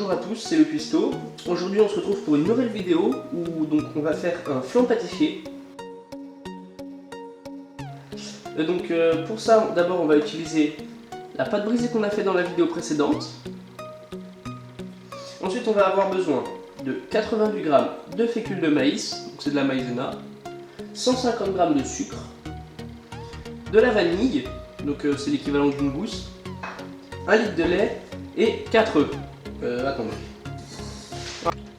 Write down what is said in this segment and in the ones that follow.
bonjour à tous, c'est le Cuistot. Aujourd'hui on se retrouve pour une nouvelle vidéo où donc on va faire un flan pâtissier. Pour ça, d'abord on va utiliser la pâte brisée qu'on a fait dans la vidéo précédente. Ensuite on va avoir besoin de 88 g de fécule de maïs, donc c'est de la maïzena, 150 g de sucre, de la vanille, donc c'est l'équivalent d'une gousse, 1 litre de lait et 4 œufs. Attendez.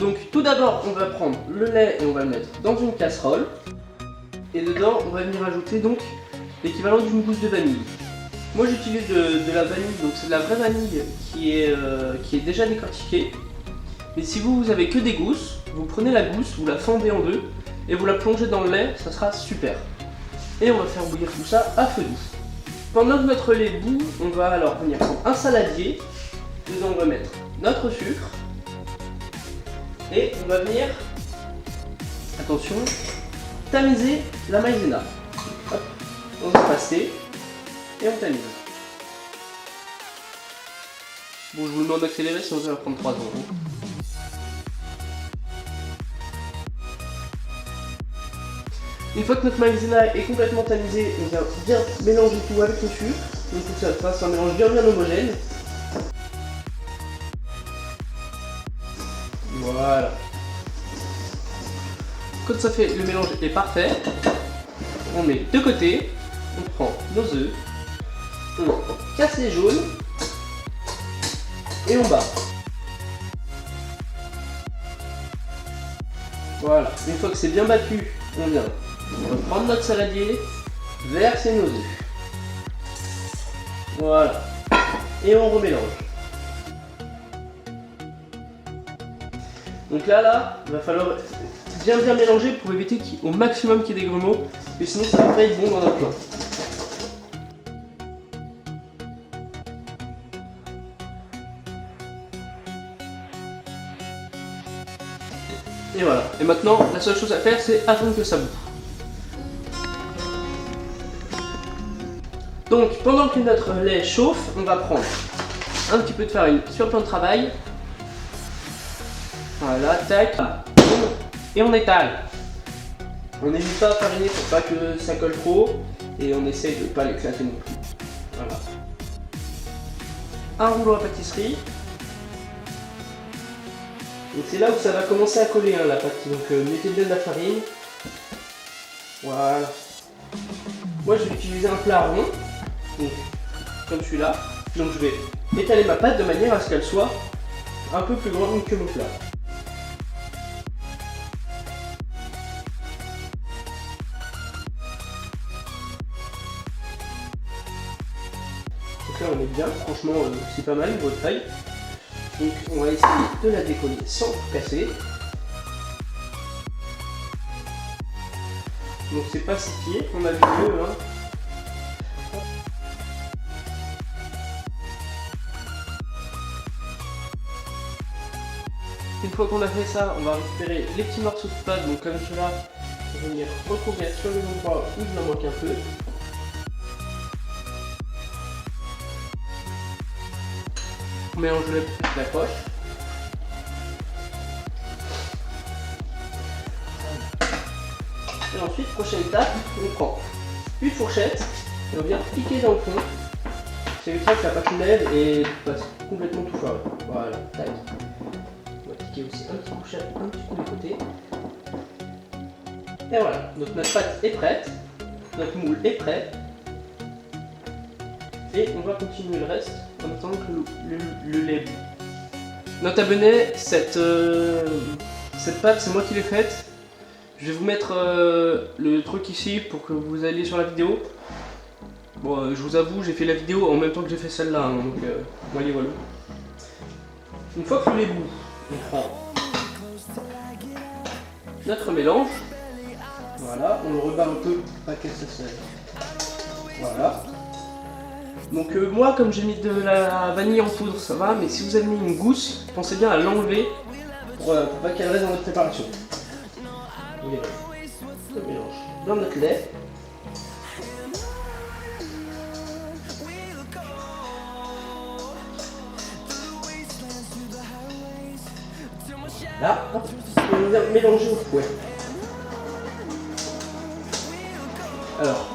Donc tout d'abord on va prendre le lait et on va le mettre dans une casserole. Et dedans on va venir ajouter donc l'équivalent d'une gousse de vanille. Moi j'utilise de la vanille, donc c'est de la vraie vanille qui est déjà décortiquée. Mais si vous avez que des gousses, vous prenez la gousse, vous la fendez en deux et vous la plongez dans le lait, ça sera super. Et on va faire bouillir tout ça à feu doux. Pendant que notre lait bout, on va alors venir prendre un saladier. Dedans on va mettre notre sucre. Et on va venir, attention, tamiser la maïzena. Hop, on va passer et on tamise. Bon, je vous demande d'accélérer sinon ça va prendre 3 secondes. Une fois que notre maïzena est complètement tamisée, on vient bien mélanger tout avec le sucre. Donc tout ça fasse un mélange bien homogène. Voilà. Quand ça fait, le mélange est parfait, on met de côté, on prend nos œufs, on casse les jaunes et on bat. Voilà, une fois que c'est bien battu, on vient prendre notre saladier, verser nos œufs. Voilà, et on remélange. Donc là, il va falloir bien mélanger pour éviter au maximum qu'il y ait des grumeaux, et sinon ça va pas être bon dans notre plat. Et voilà, et maintenant la seule chose à faire c'est attendre que ça bouffe. Donc pendant que notre lait chauffe, on va prendre un petit peu de farine sur le plan de travail. Voilà, tac, et on étale. On n'hésite pas à fariner pour pas que ça colle trop et on essaye de ne pas l'éclater non plus. Voilà. Un rouleau à pâtisserie. Donc c'est là où ça va commencer à coller hein, la pâte. Donc mettez bien de la farine. Voilà. Moi je vais utiliser un plat rond, donc, comme celui-là. Donc je vais étaler ma pâte de manière à ce qu'elle soit un peu plus grande que mon plat. Donc là on est bien, franchement c'est pas mal votre taille. Donc on va essayer de la décoller sans tout casser. Donc c'est pas 6 pieds, on a vu mieux hein. Une fois qu'on a fait ça, on va récupérer les petits morceaux de pâte, donc comme cela, on va venir recouvrir sur les endroits où il en manque un peu. On mélange la poche. Et ensuite, prochaine étape, on prend une fourchette et on vient piquer dans le fond. C'est une fois que la pâte lève et passe complètement tout foiré. Voilà, tac. On va piquer aussi un petit coup de côté. Et voilà, donc notre pâte est prête, notre moule est prêt. Et on va continuer le reste en attendant que le lait bout. Nota bene, cette pâte c'est moi qui l'ai faite. Je vais vous mettre le truc ici pour que vous alliez sur la vidéo. Bon, je vous avoue, j'ai fait la vidéo en même temps que j'ai fait celle-là, hein, donc voilà. Une fois que le lait bout, on prend notre mélange. Voilà, on le rebat un peu pour pas que ça se lève. Voilà. Donc moi comme j'ai mis de la vanille en poudre ça va, mais si vous avez mis une gousse, pensez bien à l'enlever pour pas qu'elle reste dans votre préparation. On mélange dans notre lait. Là, hop, et on vient mélanger au fouet. Alors,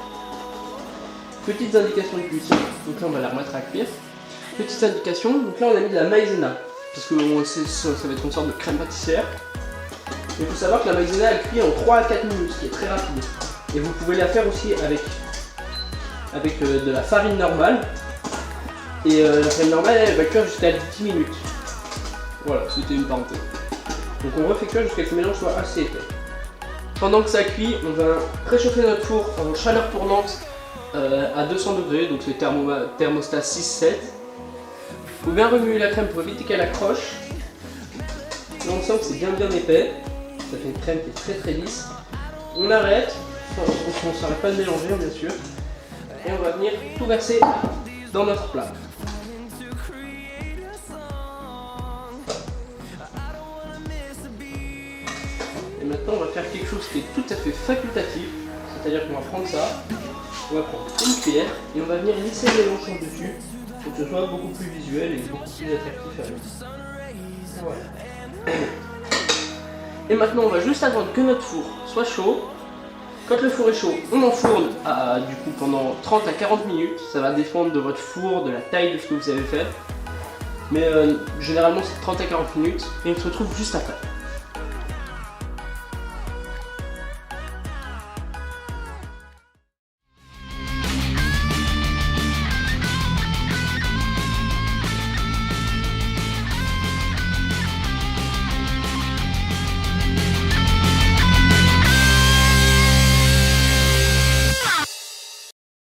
petites indications de cuisson, donc là on va la remettre à cuire. Petites indications, donc là on a mis de la maïzena, parce que ça va être une sorte de crème pâtissière. Il faut savoir que la maïzena elle cuit en 3 à 4 minutes, ce qui est très rapide. Et vous pouvez la faire aussi avec de la farine normale. Et la farine normale elle va cuire jusqu'à 10 minutes. Voilà, c'était une parenthèse. Donc on refait cuire jusqu'à ce que le mélange soit assez épais. Pendant que ça cuit, on va préchauffer notre four en chaleur tournante à 200 degrés, donc c'est thermostat 6-7. Il faut bien remuer la crème pour éviter qu'elle accroche. Là on sent que c'est bien épais, ça fait une crème qui est très lisse. On arrête, on ne s'arrête pas de mélanger bien sûr, et on va venir tout verser dans notre plat. Et maintenant on va faire quelque chose qui est tout à fait facultatif, c'est-à-dire qu'on va prendre ça, on va prendre une cuillère et on va venir lisser le mélange sur dessus pour que ce soit beaucoup plus visuel et beaucoup plus attractif à l'œil. Voilà. Et maintenant on va juste attendre que notre four soit chaud. Quand le four est chaud, on enfourne du coup pendant 30 à 40 minutes. Ça va dépendre de votre four, de la taille de ce que vous avez fait. Mais généralement c'est 30 à 40 minutes et on se retrouve juste après.